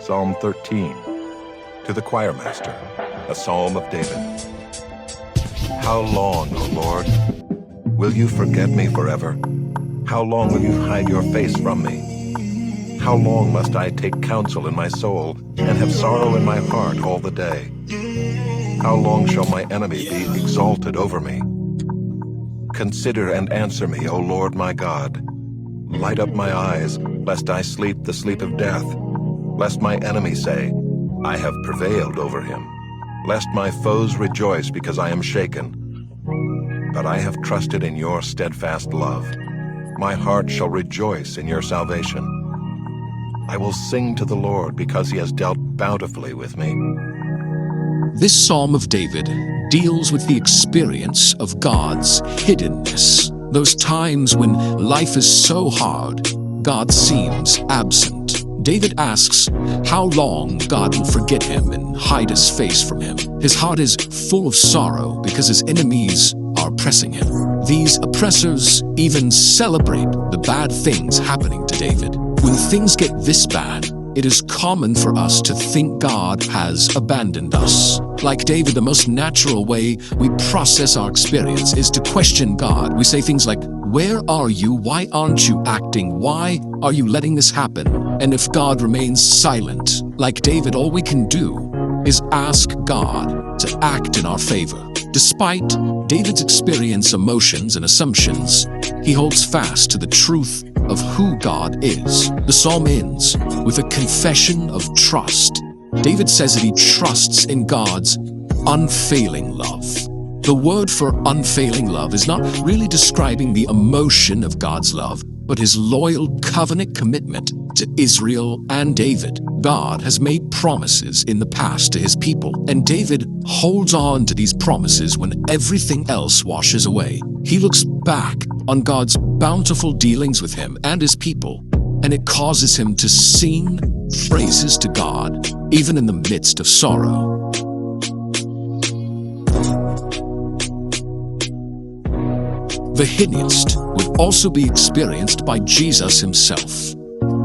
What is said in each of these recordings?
Psalm 13. To the choir master, a psalm of David. How long, O Lord, will you forget me forever? How long will you hide your face from me? How long must I take counsel in my soul and have sorrow in my heart all the day? How long shall my enemy be exalted over me? Consider and answer me, O Lord my God. Light up my eyes, lest I sleep the sleep of death, lest my enemy say, I have prevailed over him, lest my foes rejoice because I am shaken. But I have trusted in your steadfast love. My heart shall rejoice in your salvation. I will sing to the Lord because he has dealt bountifully with me. This Psalm of David deals with the experience of God's hiddenness. Those times when life is so hard, God seems absent. David asks how long God will forget him and hide his face from him. His heart is full of sorrow because his enemies are oppressing him. These oppressors even celebrate the bad things happening to David. When things get this bad, it is common for us to think God has abandoned us. Like David, the most natural way we process our experience is to question God. We say things like, where are you? Why aren't you acting? Why are you letting this happen? And if God remains silent, like David, all we can do is ask God to act in our favor. Despite David's experience, emotions, and assumptions, he holds fast to the truth of who God is. The psalm ends with a confession of trust. David says that he trusts in God's unfailing love. The word for unfailing love is not really describing the emotion of God's love, but his loyal covenant commitment to Israel and David. God has made promises in the past to his people, and David holds on to these promises when everything else washes away. He looks back on God's bountiful dealings with him and his people, and it causes him to sing praises to God, even in the midst of sorrow. The hiddenness would also be experienced by Jesus himself.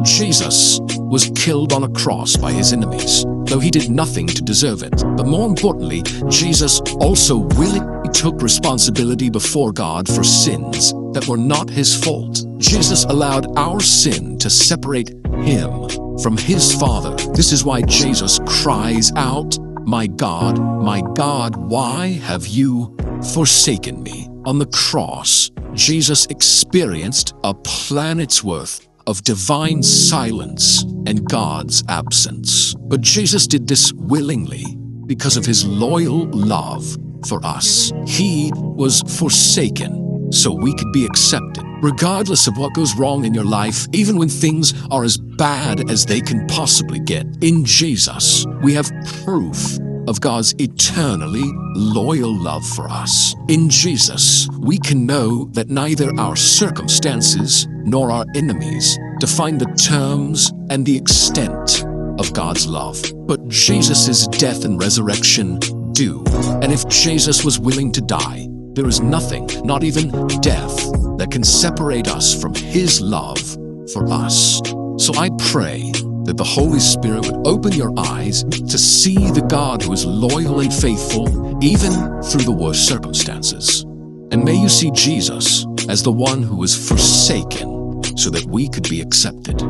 Jesus was killed on a cross by his enemies, though he did nothing to deserve it. But more importantly, Jesus also willingly took responsibility before God for sins that were not his fault. Jesus allowed our sin to separate him from his Father. This is why Jesus cries out, my God, why have you forsaken me?" On the cross, Jesus experienced a planet's worth of divine silence and God's absence. But Jesus did this willingly because of his loyal love for us. He was forsaken so we could be accepted. Regardless of what goes wrong in your life, even when things are as bad as they can possibly get, in Jesus, we have proof of God's eternally loyal love for us. In Jesus, we can know that neither our circumstances nor our enemies define the terms and the extent of God's love, but Jesus' death and resurrection do. And if Jesus was willing to die, there is nothing, not even death, that can separate us from his love for us. So I pray that the Holy Spirit would open your eyes to see the God who is loyal and faithful even through the worst circumstances. And may you see Jesus as the one who was forsaken so that we could be accepted.